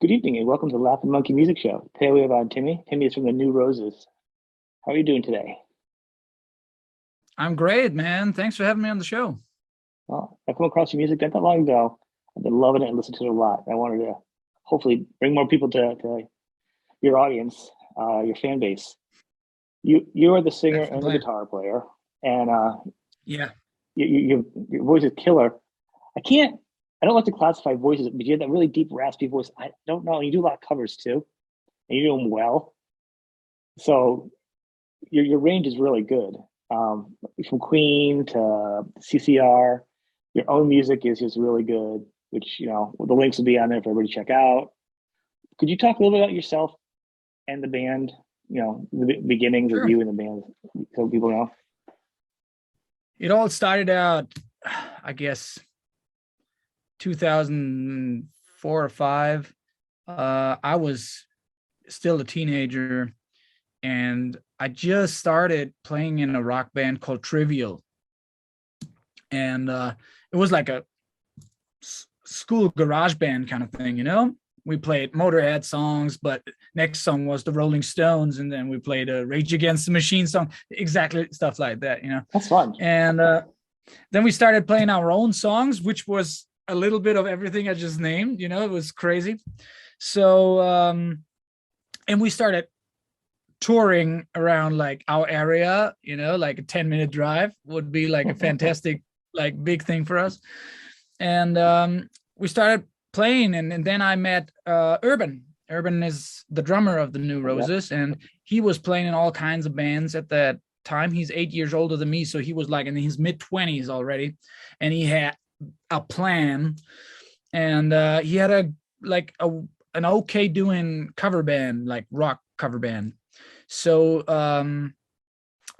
Good evening and welcome to the Laughing Monkey Music Show. Today we have on Timmy. Timmy is from the New Roses. How are you doing today? I'm great, man. Thanks for having me on the show. Well, I come across your music not that long ago. I've been loving it and listening to it a lot. I wanted to hopefully bring more people to your audience, your fan base. You are the singer That's the and the plan. guitar player, and Yeah, your voice is killer. I can't. I don't like to classify voices, but you have that really deep, raspy voice. I don't know. You do a lot of covers too, and you do them well. So your range is really good. From Queen to CCR, your own music is just really good. Which the links will be on there for everybody to check out. Could you talk a little bit about yourself and the band? The beginnings of sure. you and the band, so people know. It all started out, I guess, 2004 or five. I was still a teenager, and I just started playing in a rock band called Trivial, and it was like a school garage band kind of thing. We played Motorhead songs, but next song was the Rolling Stones, and then we played a Rage Against the Machine song, exactly stuff like that. That's fun. And then we started playing our own songs, which was a little bit of everything I just named. It was crazy. So and we started touring around like our area. Like a 10-minute drive would be like a fantastic, like, big thing for us. And we started playing, and then I met Urban. Urban is the drummer of the New Yep. Roses, and he was playing in all kinds of bands at that time. He's 8 years older than me, so he was like in his mid-20s already, and he had a plan, and he had an okay doing cover band, like rock cover band. So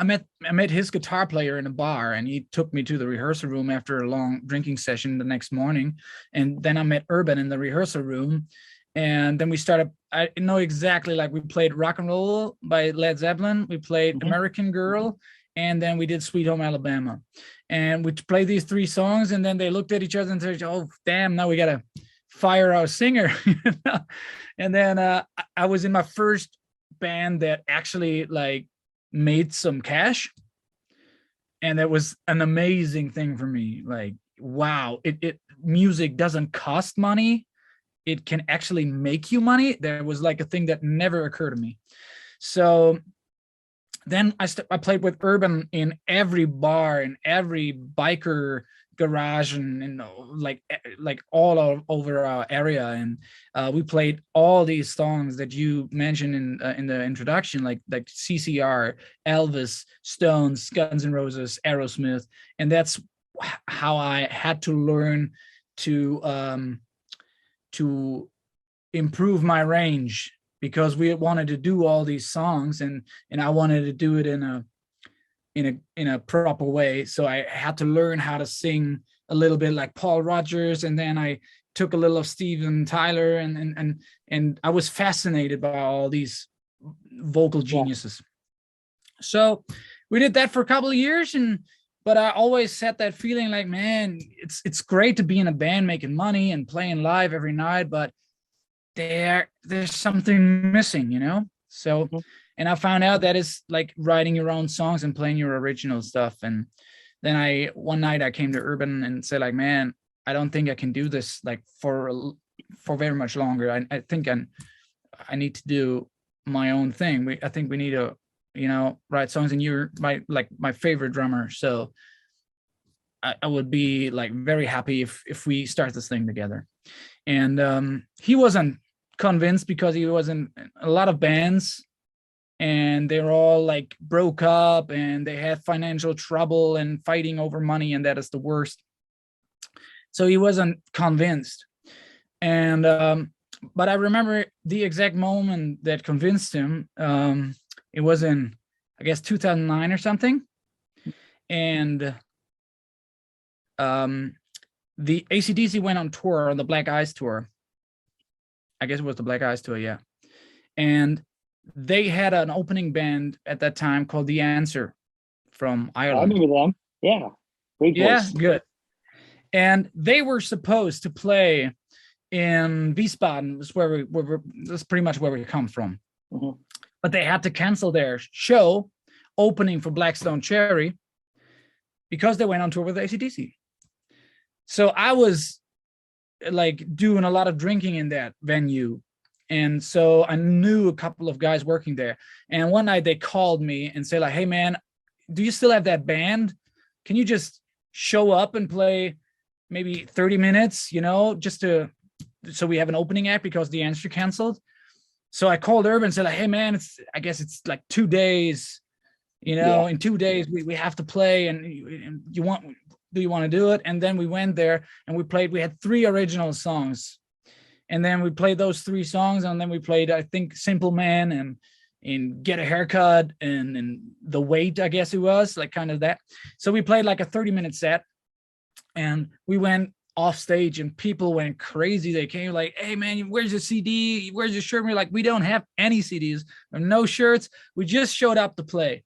I met his guitar player in a bar, and he took me to the rehearsal room after a long drinking session the next morning. And then I met Urban in the rehearsal room, and then we started. I know exactly, like, we played Rock and Roll by Led Zeppelin, we played Mhm. American Girl, and then we did Sweet Home Alabama. And we played these three songs, and then they looked at each other and said, "Oh, damn, now we gotta fire our singer." And then I was in my first band that actually, like, made some cash, and that was an amazing thing for me. Like, wow, it music doesn't cost money, it can actually make you money. That was like a thing that never occurred to me. So then I played with Urban in every bar, in every biker garage, and like all over our area. And we played all these songs that you mentioned in the introduction, like CCR, Elvis, Stones, Guns N' Roses, Aerosmith. And that's how I had to learn to improve my range, because we wanted to do all these songs, and I wanted to do it in a proper way. So I had to learn how to sing a little bit like Paul Rogers, and then I took a little of Steven Tyler, and I was fascinated by all these vocal Yeah. geniuses. So we did that for a couple of years, and but I always had that feeling like, man, it's great to be in a band making money and playing live every night, but there's something missing. So, Mhm. and I found out that it's like writing your own songs and playing your original stuff. And then one night I came to Urban and said, like, man, I don't think I can do this like for very much longer. I think I need to do my own thing. I think we need to write songs, and you're my favorite drummer, so I would be like very happy if we start this thing together. And he wasn't convinced, because he was in a lot of bands, and they were all like broke up, and they had financial trouble and fighting over money, and that is the worst. So he wasn't convinced. And but I remember the exact moment that convinced him. It was in, I guess, 2009 or something. And um the AC/DC went on tour, on the Black Eyes tour. I guess it was the Black Eyes tour, yeah. And they had an opening band at that time called The Answer from I Ireland. remember them. Yeah. Great Yeah, voice. good. And they were supposed to play in Wiesbaden, that's pretty much where we come from. Mm-hmm. But they had to cancel their show opening for Blackstone Cherry because they went on tour with AC/DC. So I was like doing a lot of drinking in that venue. And so I knew a couple of guys working there. And one night they called me and said, like, hey man, do you still have that band? Can you just show up and play maybe 30 minutes, just so we have an opening act because the answer canceled. So I called Urban and said, like, hey man, I guess it's like 2 days, in 2 days we have to play, and do you want to do it? And then we went there and we had 3 original songs. And then we played those 3 songs, and then we played, I think, Simple Man and Get a Haircut and The Wait, I guess it was, like kind of that. So we played like a 30-minute set, and we went off stage and people went crazy. They came like, hey man, where's your CD? Where's your shirt? And we're like, we don't have any CDs or no shirts. We just showed up to play.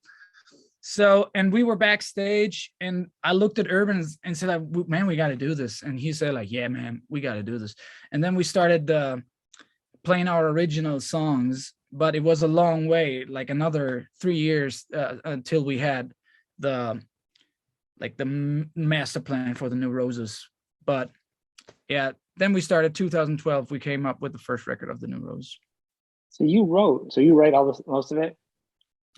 So, and we were backstage, and I looked at Urban and said, like, man, we got to do this. And he said, like, yeah, man, we got to do this. And then we started playing our original songs, but it was a long way, like another 3 years until we had the master plan for the New Roses. But yeah, then we started 2012. We came up with the first record of the New Rose. So you write all this, most of it.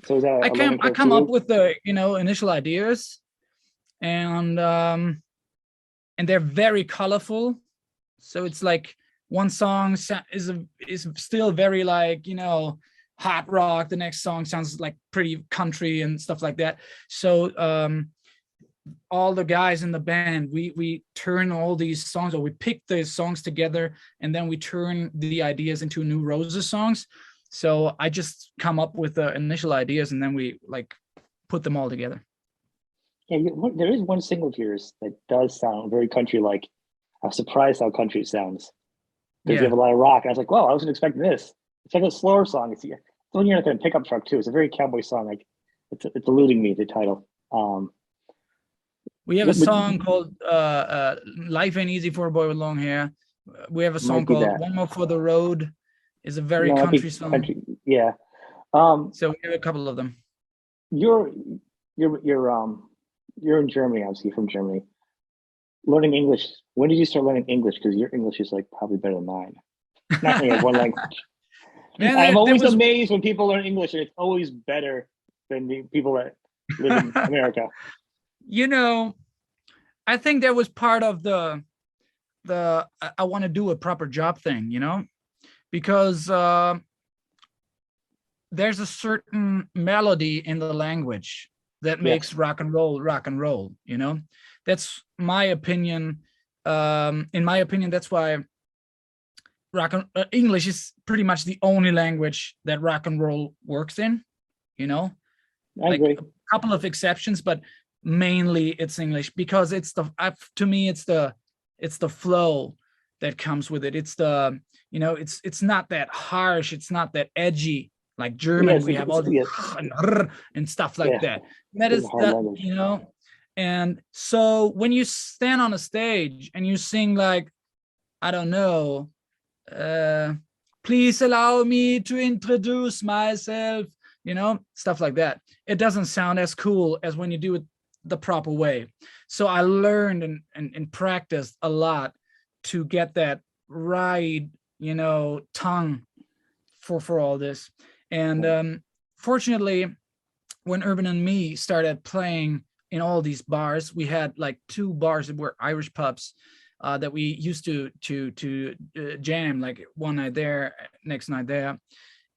So is that I come up with the initial ideas, and they're very colorful. So it's like one song is still very like hot rock. The next song sounds like pretty country and stuff like that. So all the guys in the band, we turn all these songs, or we pick the songs together, and then we turn the ideas into New Roses songs. So I just come up with the initial ideas, and then we like put them all together. Yeah, there is one single of yours that does sound very country-like. I'm surprised how country it sounds. Because you have a lot of rock, and I was like, "Whoa, I wasn't expecting this." It's like a slower song. It's when you're at a pickup truck too. It's a very cowboy song. Like it's eluding me, the title. We have a song called "Life Ain't Easy for a Boy with Long Hair." We have a song called "One More for the Road." Is a very country song. Country, yeah. So we have a couple of them. You're in Germany, obviously from Germany. Learning English. When did you start learning English? Because your English is like probably better than mine. Not only have one language. Man, I'm always amazed when people learn English, and it's always better than the people that live in America. I think that was part of the I want to do a proper job thing, because there's a certain melody in the language that makes rock and roll. That's my opinion. In my opinion, that's why English is pretty much the only language that rock and roll works in. I agree. A couple of exceptions, but mainly it's English, because to me it's the flow that comes with it. It's the it's not that harsh, it's not that edgy like German. We have all these and stuff like that. That is that, and so when you stand on a stage and you sing like, I don't know, please allow me to introduce myself, stuff like that, it doesn't sound as cool as when you do it the proper way. So I learned and practiced a lot to get that right, tongue for all this. And fortunately, when Urban and me started playing in all these bars, we had like 2 bars that were Irish pubs that we used to jam, like one night there, next night there.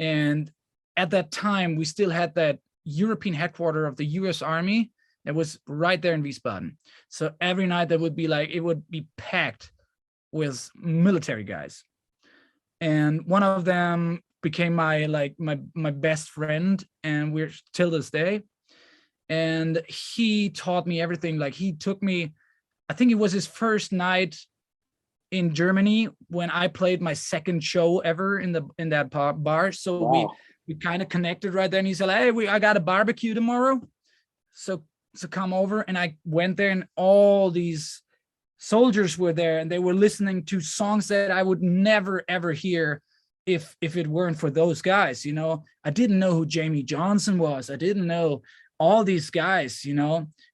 And at that time, we still had that European headquarters of the US Army that was right there in Wiesbaden. So every night it would be packed with military guys. And one of them became my best friend, and we're till this day. And he taught me everything. Like, he took me, I think it was his first night in Germany when I played my second show ever in that bar. So wow. we kind of connected right there. And he said, hey, I got a barbecue tomorrow. So come over. And I went there, and all these soldiers were there, and they were listening to songs that I would never ever hear if it weren't for those guys. I didn't know who Jamie Johnson was. I didn't know all these guys.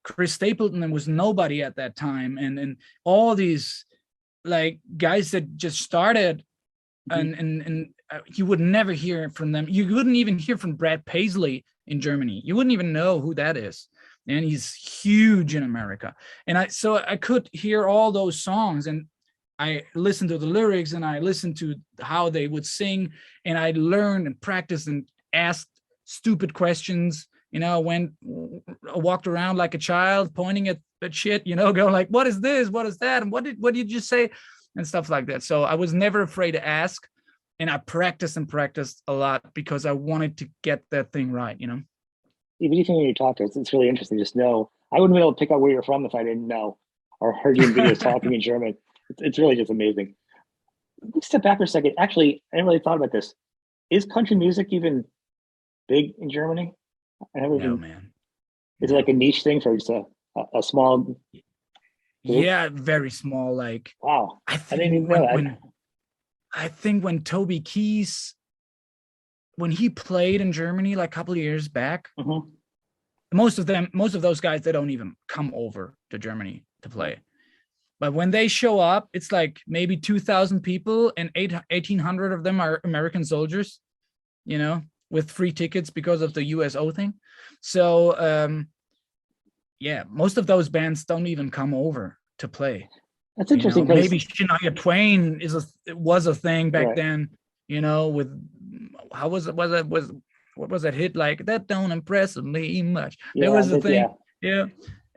Chris Stapleton was nobody at that time, and all these like guys that just started, and you would never hear from them. You wouldn't even hear from Brad Paisley in Germany. You wouldn't even know who that is. And he's huge in America. And so I could hear all those songs, and I listened to the lyrics, and I listened to how they would sing, and I learned and practiced and asked stupid questions. I walked around like a child, pointing at shit, going like, what is this? What is that? And what did you say? And stuff like that. So I was never afraid to ask, and I practiced and practiced a lot because I wanted to get that thing right. Even when you talk, it's really interesting. Just know I wouldn't be able to pick out where you're from if I didn't know or heard you in videos talking in German. It's really just amazing. Let's step back for a second. Actually, I never really thought about this. Is country music even big in Germany? No, man. Is it like a niche thing for just a small group? Yeah, very small. Like, wow, I didn't even know that. I think when Toby Keith, when he played in Germany like a couple of years back, most of those guys, they don't even come over to Germany to play. But when they show up, it's like maybe 2,000 people, and 1,800 of them are American soldiers, with free tickets because of the USO thing. So, yeah, most of those bands don't even come over to play. That's interesting. Maybe Shania Twain was a thing back then. With how was it? What was that hit like? That don't impress me much. There was a thing. Yeah.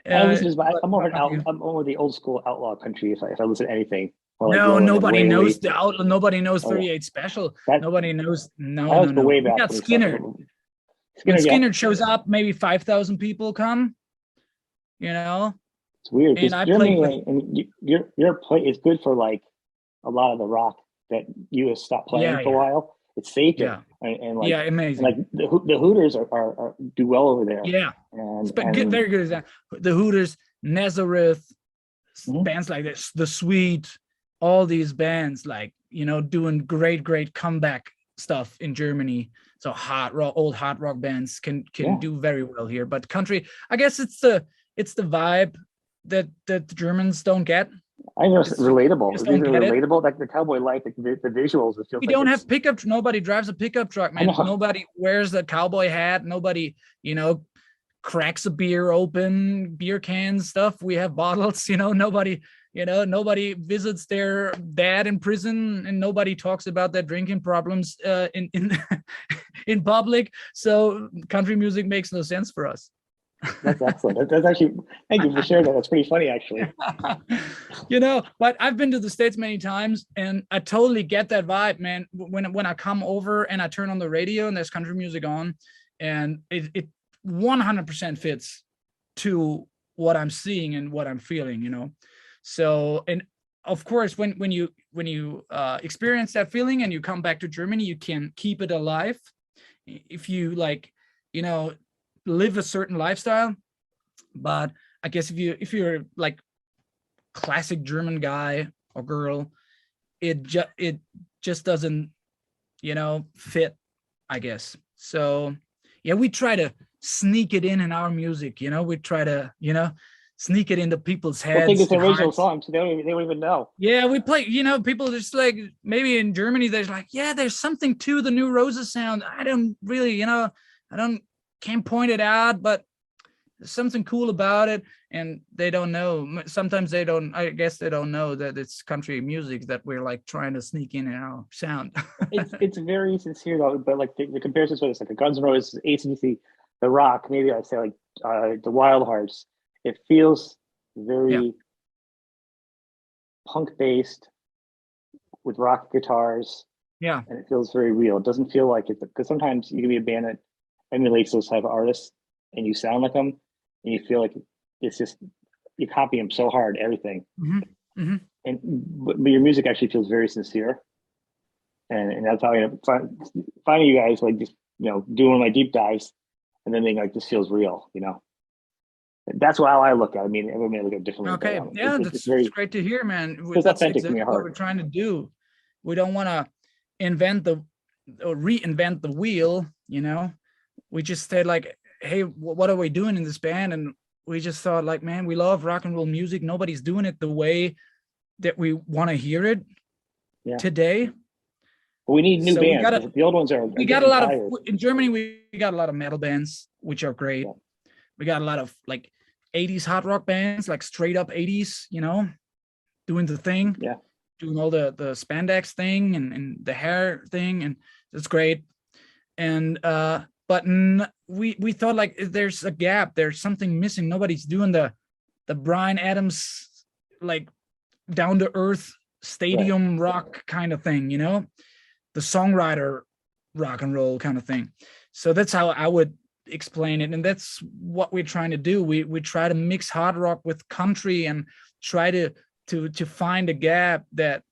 I'm more the old school outlaw country. If I listen to anything. No, nobody knows the outlaw. Nobody knows 38 Special. Nobody knows. No. We got Skinner. When Skinner shows up, maybe 5,000 people come. It's weird because Germany and your play is good for like a lot of the rock that US stopped playing for a while. It's safe, and like amazing. And like the Hooters are do well over there. Yeah, and very good example. The Hooters, Nazareth, bands like this, The Sweet, all these bands like doing great comeback stuff in Germany. So old hard rock bands can do very well here. But country, I guess it's the vibe that the Germans don't get. I know it's relatable. It's either relatable, like the cowboy life, the visuals. We don't have pickup. Nobody drives a pickup truck, man. Nobody wears a cowboy hat. Nobody, cracks a beer open, beer cans, stuff. We have bottles. Nobody visits their dad in prison, and nobody talks about their drinking problems in in public. So country music makes no sense for us. That's excellent. That's actually, thank you for sharing that. That's pretty funny, actually. But I've been to the States many times, and I totally get that vibe, man. When I come over and I turn on the radio and there's country music on, and it 100% fits to what I'm seeing and what I'm feeling, So, and of course, when you experience that feeling and you come back to Germany, you can keep it alive if you live a certain lifestyle. But I guess if you're like classic German guy or girl, it just doesn't fit, I guess. So yeah, we try to sneak it in our music. We try to sneak it into people's heads. I think it's the original song, so they don't even know. Yeah, we play. People just like, maybe in Germany there's like, yeah, there's something to the New Roses sound. I don't really, can't point it out, but there's something cool about it, and they don't know. Sometimes I guess they don't know that it's country music that we're like trying to sneak in our sound. it's very sincere though, but like the comparisons with it's like the Guns N' Roses, AC/DC, The Rock, maybe I'd say like the Wild Hearts. It feels very punk based with rock guitars. Yeah, and it feels very real. It doesn't feel like it, because sometimes you can be a band that emulates those type of artists and you sound like them and you feel like it's just, you copy them so hard, everything. But your music actually feels very sincere, and that's how finding you guys like just doing my deep dives and then being like, this feels real. That's how I look at it. I mean, everybody look at it differently. Okay, But, yeah, it's that's very great to hear, man. feels That's authentic from exactly your what we're heart. trying to do. We don't want to invent the or reinvent the wheel, you know. We just said like, hey, what are we doing in this band? And we just thought like, man, we love rock and roll music. Nobody's doing it the way that we want to hear it Yeah. today. But we need new So bands because the old ones are we got a getting lot of tired. in Germany. We got a lot of metal bands, which are great. Yeah. We got a lot of like 80s hard rock bands, like straight up 80s, you know, doing the thing, Yeah. doing all the spandex thing and the hair thing, and it's great. And but we thought like there's a gap, there's something missing. Nobody's doing the Bryan Adams like down to earth stadium rock kind of thing, you know, the songwriter rock and roll kind of thing. So that's how I would explain it, and that's what we're trying to do. We try to mix hard rock with country and try to find a gap that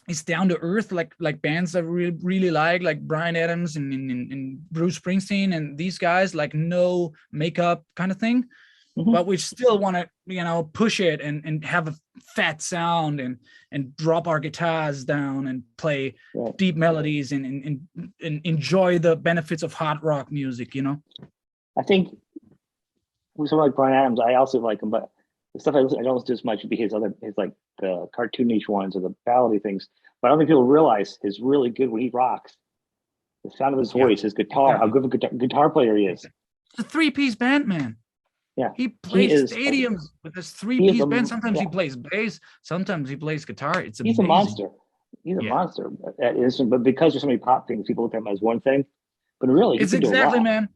is down to earth, like bands that we really like Bryan Adams and Bruce Springsteen and these guys, like no makeup kind of thing. Mm-hmm. But we still want to, you know, push it and have a fat sound and drop our guitars down and play deep melodies and enjoy the benefits of hard rock music, you know. I think with someone like Bryan Adams, I also like him, but the stuff I don't listen to as much would be his like the cartoonish ones or the ballady things. But I don't think people realize his really good when he rocks. The sound of his voice, his guitar, how good of a guitar player he is. It's a three-piece band, man. Yeah, he plays stadiums with this three-piece band. Sometimes he plays bass, sometimes he plays guitar. He's a monster. He's a monster at instrument. But because there's so many pop things, people look at him as one thing. But really, it's exactly, man.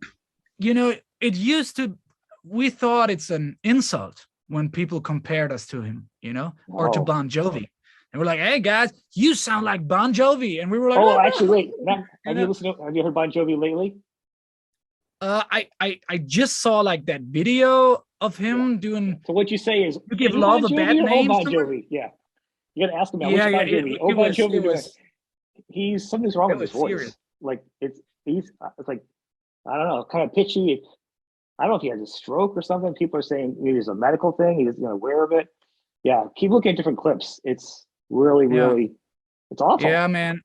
You know, it used to. We thought it's an insult when people compared us to him, you know, or to Bon Jovi. And we're like, hey guys, you sound like Bon Jovi. And we were like, oh actually, wait, have you heard Bon Jovi lately? I just saw like that video of him doing. So what you say is you give love a bad name. Bon Jovi, yeah. You got to ask him that. Which Bon Jovi? Bon Jovi. He's something's wrong with his voice. Serious. Like it's like I don't know, kind of pitchy. I don't know if he has a stroke or something. People are saying maybe it's a medical thing. He's aware of it. Yeah, keep looking at different clips. It's really, really, it's awful. Yeah, man.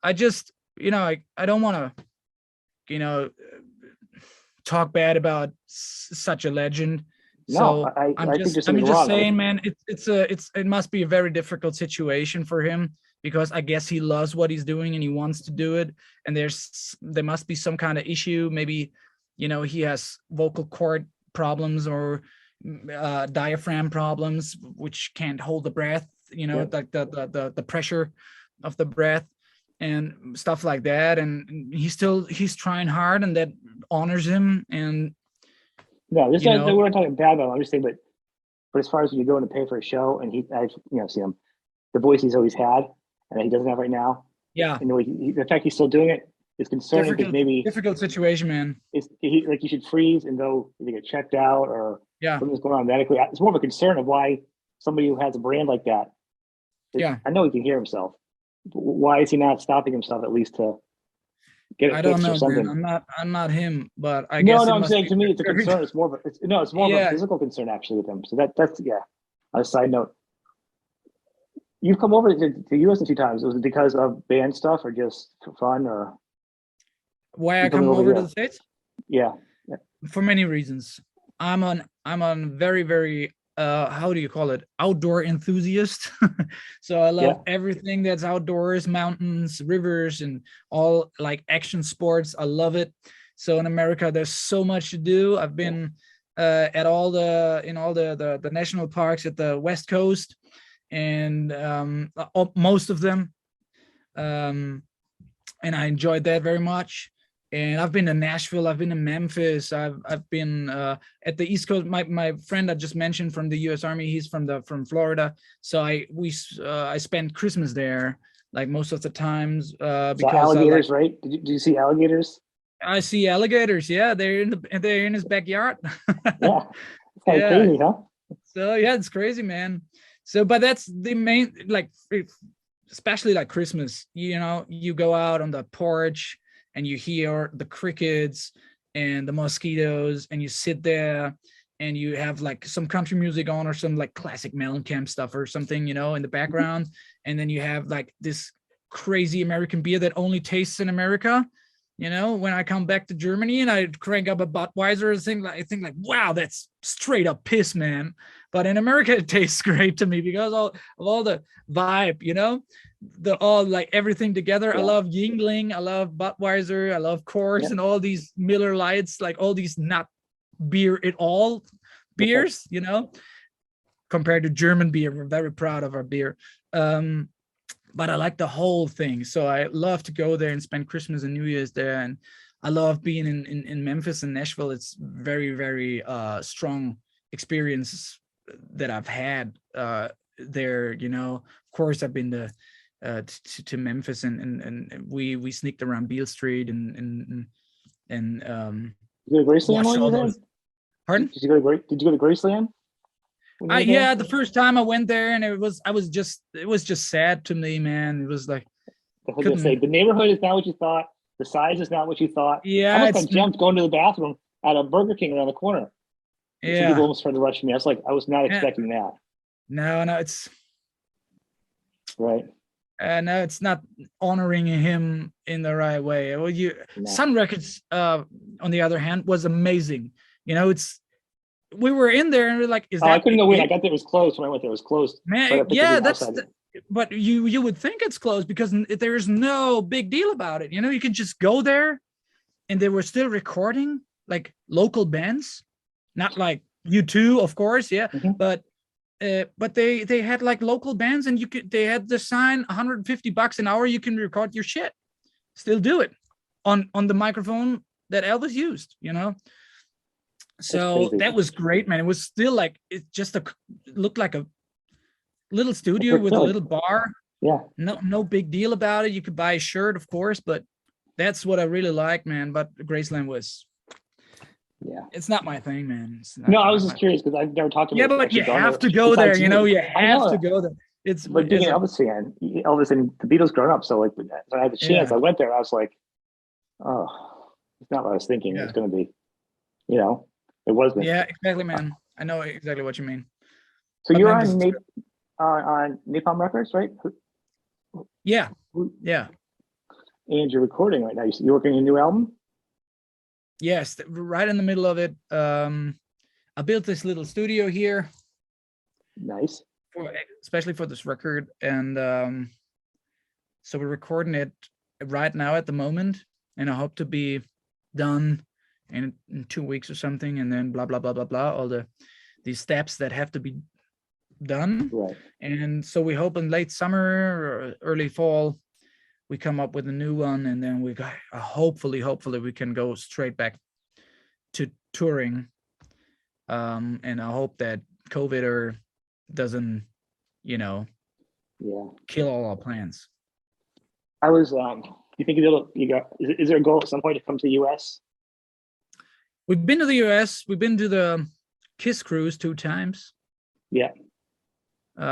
I just, you know, I don't want to, you know, talk bad about such a legend. No, so I'm just wrong. Saying, man, it must be a very difficult situation for him, because I guess he loves what he's doing and he wants to do it. And there must be some kind of issue. Maybe, you know, he has vocal cord problems or diaphragm problems, which can't hold the breath, you know, like the pressure of the breath and stuff like that. And he's trying hard, and that honors him. And no, we're not talking bad about him. I'm just saying, but as far as when you go in to pay for a show, and I've seen him, the voice he's always had and that he doesn't have right now. Yeah, and the fact he's still doing it is concerning, because maybe difficult situation, man. Like you should freeze and go either get checked out or something's going on medically. It's more of a concern of why somebody who has a brand like that. I know he can hear himself. Why is he not stopping himself at least to get it fixed or something? Man. I'm not him, but I guess. No, I'm saying to me it's a concern. It's more of a physical concern actually with him. So that's On a side note, you've come over to the U.S. a few times. Was it because of band stuff or just for fun, or why I come over to the States? Yeah. For many reasons. I'm on very, very how do you call it? Outdoor enthusiast. So I love everything that's outdoors, mountains, rivers, and all like action sports. I love it. So in America, there's so much to do. I've been at all the national parks at the West Coast, and most of them. And I enjoyed that very much. And I've been to Nashville, I've been to Memphis, I've been at the East Coast. My friend I just mentioned from the U.S. Army, he's from Florida. So I spent Christmas there, like most of the times. Because so alligators, right? Did you see alligators? I see alligators. Yeah, they're in his backyard. Yeah, it's kind of crazy, huh? So yeah, it's crazy, man. So, but that's the main, like, especially like Christmas. You know, you go out on the porch and you hear the crickets and the mosquitoes, and you sit there and you have like some country music on or some like classic Mellencamp stuff or something, in the background. And then you have like this crazy American beer that only tastes in America. When I come back to Germany and I crank up a Budweiser, I think like, wow, that's straight up piss, man. But in America, it tastes great to me because of all the vibe, the all like everything together. I love Yingling, I love Budweiser, I love Coors, and all these Miller Lights, like all these not beer at all beers, compared to German beer. We're very proud of our beer. But I like the whole thing. So I love to go there and spend Christmas and New Year's there. And I love being in Memphis and Nashville. It's very, very strong experience that I've had there. Of course, I've been to Memphis and we sneaked around Beale Street and you go to Graceland while you were there? Pardon? Did you go to Graceland? Yeah, the first time I went there, and it was just sad to me, man. It was like, I was gonna say, the neighborhood is not what you thought. The size is not what you thought. Yeah, I almost got jumped going to the bathroom at a Burger King around the corner. Yeah, some people almost tried to rush me. I was not expecting that. No, it's right. No, it's not honoring him in the right way. Well, Sun Records, on the other hand, was amazing. We were in there and we're like, I couldn't go in. I got there, it was closed. When I went there, it was closed. Man, yeah, but you would think it's closed because there's no big deal about it. You can just go there, and they were still recording like local bands, not like U2, of course, yeah, but they had like local bands, and they had the sign $150 an hour. You can record your shit, still do it on the microphone that Elvis used. So that was great, man. It was still like, it just looked like a little studio with a little bar. Yeah. No big deal about it. You could buy a shirt, of course, but that's what I really like, man. But Graceland was, it's not my thing, man. No, I was just curious because I've never talked about it. Yeah, but you have to go there, you have to go there. But being an Elvis fan, Elvis and the Beatles growing up, so like when I had the chance, I went there. I was like, oh, it's not what I was thinking it was going to be. It wasn't. Yeah, exactly, man. I know exactly what you mean. So you're on Napalm Records, right? Yeah. And you're recording right now. You're working on a new album? Yes, right in the middle of it. I built this little studio here. Nice. Especially for this record. And so we're recording it right now at the moment. And I hope to be done in 2 weeks or something, and then blah blah blah blah blah, all these steps that have to be done. Right. And so we hope in late summer or early fall we come up with a new one, and then we got hopefully we can go straight back to touring. And I hope that COVID doesn't kill all our plans. I was you think is there a goal at some point to come to the US? We've been to the US. We've been to the Kiss cruise 2 times. Yeah.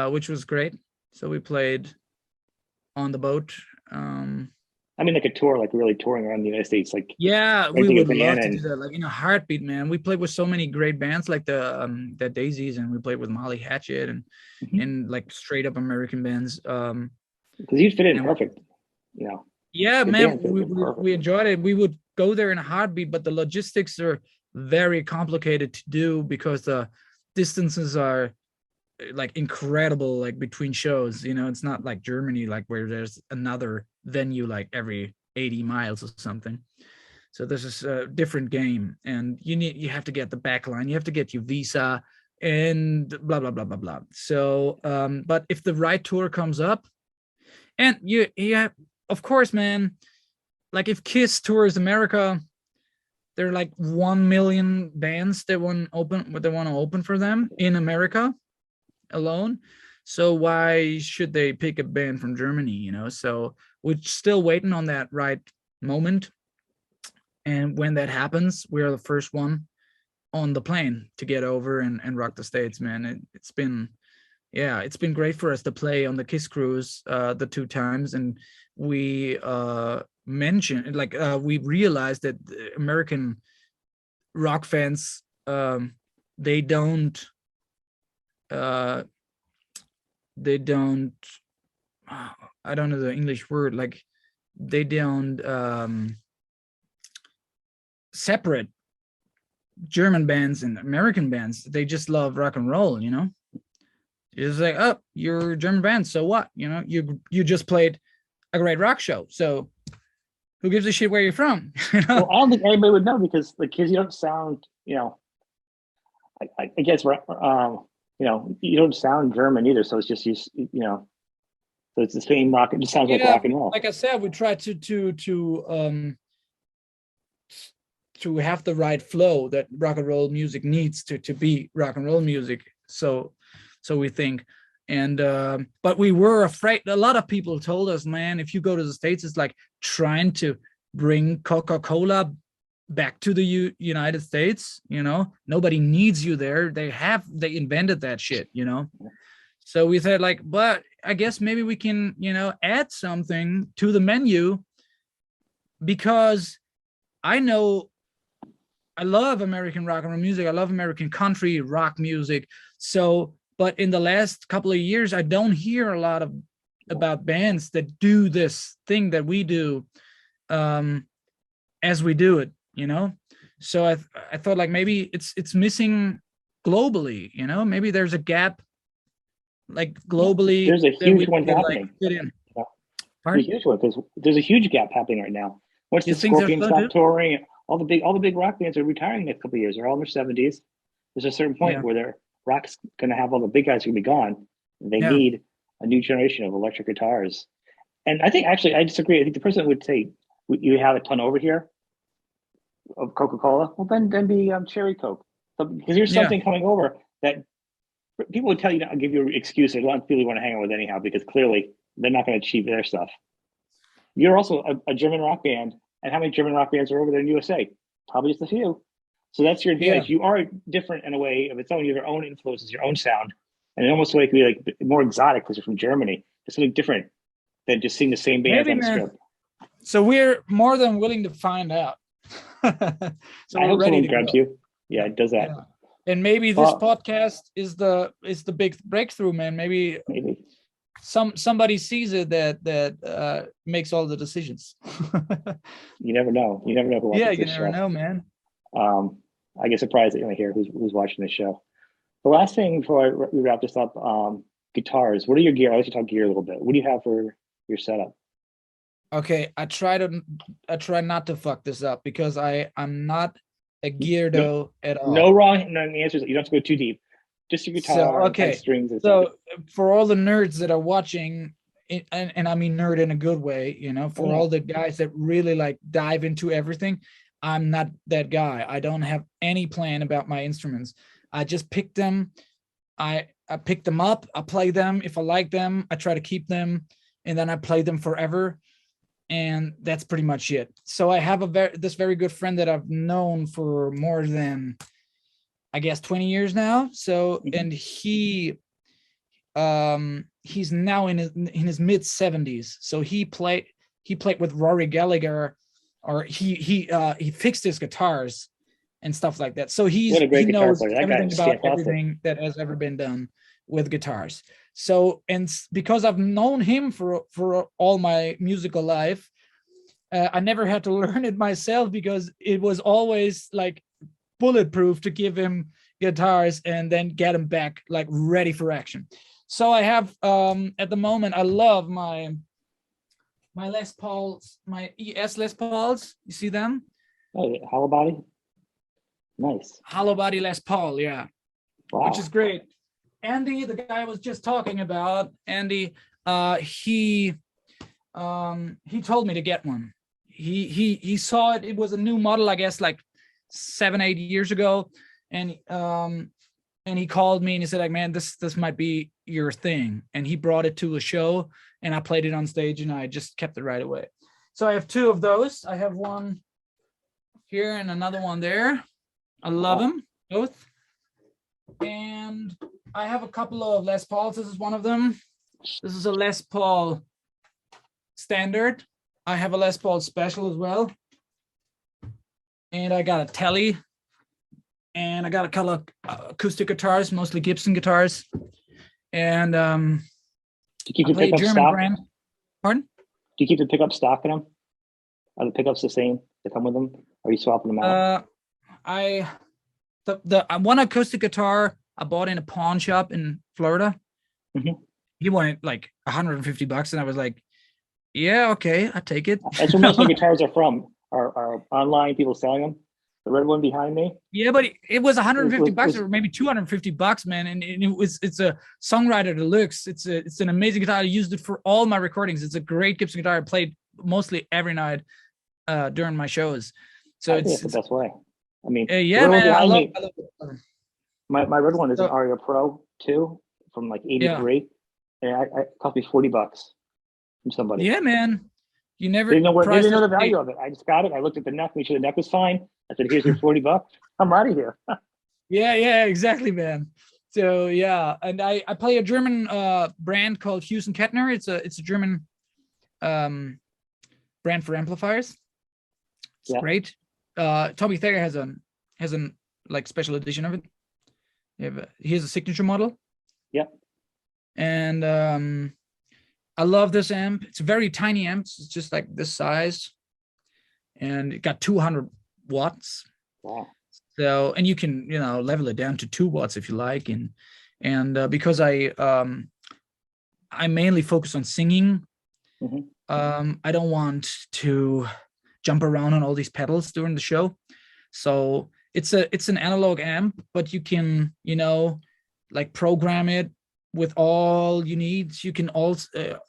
Which was great. So we played on the boat. I mean, like a tour, like really touring around the United States. Like, yeah, we would love to do that. Like in a heartbeat, man. We played with so many great bands, like the Daisies, and we played with Molly Hatchet and like straight up American bands. Because you'd fit in perfect, Yeah, man, we enjoyed it. We would go there in a heartbeat, but the logistics are very complicated to do because the distances are like incredible, like between shows. It's not like Germany, like where there's another venue like every 80 miles or something. So this is a different game, and you have to get the back line, you have to get your visa, and blah blah blah blah blah. So, but if the right tour comes up, and of course, man. Like if Kiss tours America, there are like 1 million bands that want to open for them in America alone. So why should they pick a band from Germany? So we're still waiting on that right moment. And when that happens, we're the first one on the plane to get over and rock the States, man. It's been great for us to play on the Kiss cruise the 2 times, and we mentioned we realized that the American rock fans, they don't uh they don't I don't know the English word, like they don't separate German bands and American bands. They just love rock and roll, you know. It's like, oh, you're a German band, so what? You know, you just played a great rock show, so who gives a shit where you're from? You know? Well, I don't think anybody would know because the kids, you don't sound, you know, I guess, you know, you don't sound German either. So it's just, you know, so it's the same rock. It just sounds like rock and roll. Like I said, we try to have the right flow that rock and roll music needs to be rock and roll music. So we think. And but we were afraid. A lot of people told us, man, if you go to the States, it's like trying to bring Coca-Cola back to the United States. You know, nobody needs you there. They invented that shit, you know. So we said, like, but I guess maybe we can, you know, add something to the menu, because I know I love American rock and roll music. I love American country rock music. So, but in the last couple of years, I don't hear a lot about bands that do this thing that we do, as we do it, you know. So I thought, like, maybe it's missing globally, you know. Maybe there's a gap, like, globally. There's a huge one happening. Like, fit in. There's a huge one because there's a huge gap happening right now. Once the Scorpions stop touring, all the big rock bands are retiring next couple of years. They're all in their 70s. There's a certain point where their rock's going to have all the big guys going to be gone. They need a new generation of electric guitars. And I think, actually, I disagree. I think the person would say, you have a ton over here of Coca-Cola. Well, then be Cherry Coke. So, because here's something coming over that people would tell you, I'll give you an excuse. They don't really want to hang out with anyhow, because clearly they're not going to achieve their stuff. You're also a German rock band. And how many German rock bands are over there in USA? Probably just a few. So that's your advantage. You are different in a way of its own. You have your own influences, your own sound. And in almost a way, it could be like more exotic because you're from Germany. It's something different than just seeing the same bands on the strip. So we're more than willing to find out. So I hope someone grabs you. Yeah, it does that. Yeah. And maybe this podcast is the big breakthrough, man. Maybe somebody sees it that makes all the decisions. You never know. You never know who watches this show. You never know, man. I get surprised that you hear who's watching this show. The last thing before we wrap this up, guitars. What are your gear? I like to talk gear a little bit. What do you have for your setup? Okay, I try not to fuck this up because I'm not a geardo at all. No wrong answers. You don't have to go too deep. Just your guitar, strings. So for all the nerds that are watching, and I mean nerd in a good way, you know, for all the guys that really like dive into everything, I'm not that guy. I don't have any plan about my instruments. I just pick them. I pick them up. I play them. If I like them, I try to keep them, and then I play them forever. And that's pretty much it. So I have this very good friend that I've known for more than, I guess, 20 years now. So, and he's now in his mid 70s. So he played with Rory Gallagher, or he fixed his guitars and stuff like that. So he knows everything about everything that has ever been done with guitars. So, and because I've known him for all my musical life, I never had to learn it myself because it was always like bulletproof to give him guitars and then get him back like ready for action. So I have at the moment, I love my Les Pauls, my ES Les Pauls. You see them? Oh, hollow body. Nice. Hollow body Les Paul, yeah. Wow. Which is great. Andy, the guy I was just talking about, Andy, he told me to get one. He saw it. It was a new model, I guess, like 7-8 years ago, and he called me and he said, like, man, this might be your thing. And he brought it to a show, and I played it on stage, and I just kept it right away. So I have two of those. I have one here and another one there. I love them both. And I have a couple of Les Pauls. This is one of them. This is a Les Paul standard. I have a Les Paul special as well. And I got a Telly and I got a couple of acoustic guitars, mostly Gibson guitars, and Do you keep I the play a pickup German stock? brand. Pardon? Do you keep the pickup stock in them? Are the pickups the same that come with them? Are you swapping them out? I the one acoustic guitar I bought in a pawn shop in Florida. Mhm. He wanted like $150, and I was like, "Yeah, okay, I take it." That's where most of my guitars are from. Are online people selling them. The red one behind me. Yeah, but it was $150 was or maybe $250, man. And it's a songwriter deluxe. It's an amazing guitar. I used it for all my recordings. It's a great Gibson guitar. I played mostly every night during my shows. So I think it's the best way. I mean, the yeah, red one man. behind me. I love it. My red one is an So, Aria Pro 2 from like yeah, '83, and it cost me $40 from somebody. yeah, man. You They never didn't know they price didn't know is the right. value of it. I just got it. I looked at the neck, made sure the neck was fine. I said, "Here's your $40. I'm out of here." Yeah, exactly, man. So yeah, and I play a German brand called Hughes and Kettner. It's a German brand for amplifiers. It's Yeah. great. Tommy Thayer has an like special edition of it. Here's a signature model. Yeah. And I love this amp. It's a very tiny amp. It's just like this size, and it got 200 watts. Wow. So, and you can level it down to 2 watts if you like, and because I mainly focus on singing. I don't want to jump around on all these pedals during the show. So it's an analog amp, but you can like program it with all you need. You can also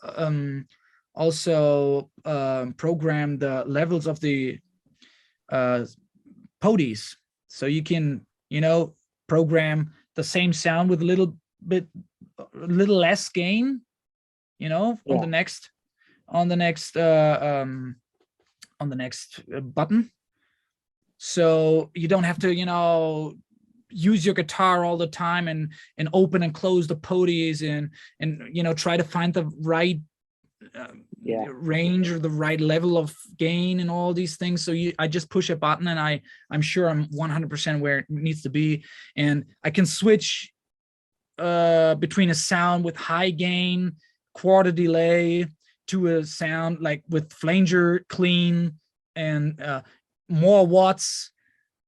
program the levels of the podies, so you can program the same sound with a little less gain, on Yeah. the next button. So you don't have to use your guitar all the time and open and close the podies and try to find the right range or the right level of gain and all these things. So I just push a button and I'm sure I'm 100% where it needs to be, and I can switch between a sound with high gain, quarter delay, to a sound like with flanger, clean, and more watts,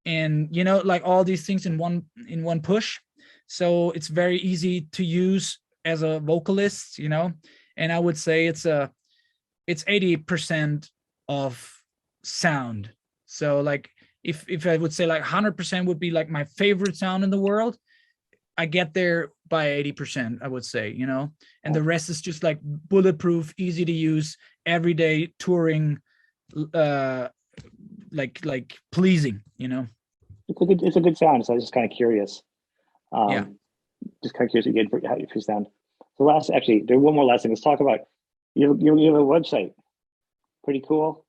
and like all these things in one push. So it's very easy to use as a vocalist, and I would say it's 80% of sound. So like if I would say like 100% would be like my favorite sound in the world, I get there by 80%, I would say, and the rest is just like bulletproof, easy to use, everyday touring, like pleasing, It's a good sound. So I was just kind of curious. Yeah. Just kind of curious how you sound. So there's one more last thing. Let's talk about you have a website. Pretty cool.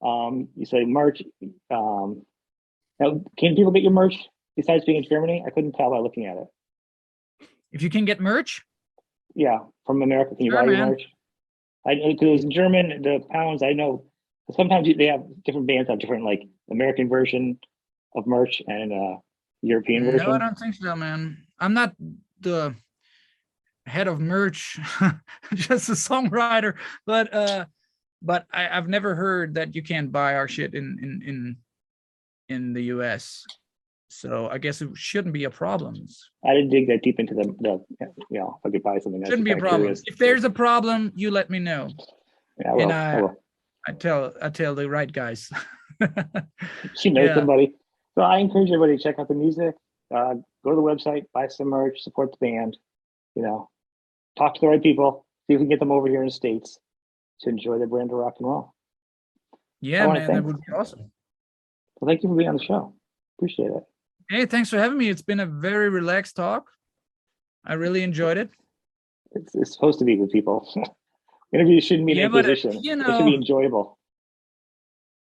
You say merch. Now, can people get your merch besides being in Germany? I couldn't tell by looking at it. If you can get merch, yeah, from America, can you sure, buy your man. merch? Because in German, the pounds, I know sometimes they have different bands have different like American version of merch and European version. No, I don't think so, man. I'm not the head of merch, just a songwriter, but I've never heard that you can't buy our shit in the US. So I guess it shouldn't be a problem. I didn't dig that deep into if I could buy something. Shouldn't be a problem. Curious. If there's a problem, you let me know. Yeah, well, and I tell the right guys. She knows somebody. So I encourage everybody to check out the music. Go to the website, buy some merch, support the band. Talk to the right people. See if we can get them over here in the States to enjoy the brand of rock and roll. Yeah, man, that would be awesome. Well, thank you for being on the show. Appreciate it. Hey, thanks for having me. It's been a very relaxed talk. I really enjoyed it. It's supposed to be with people. Interviews shouldn't be an inquisition. It should be enjoyable.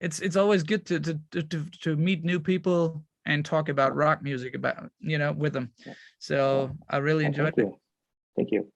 It's always good to meet new people and talk about rock music with them. So I really enjoyed it. Thank you.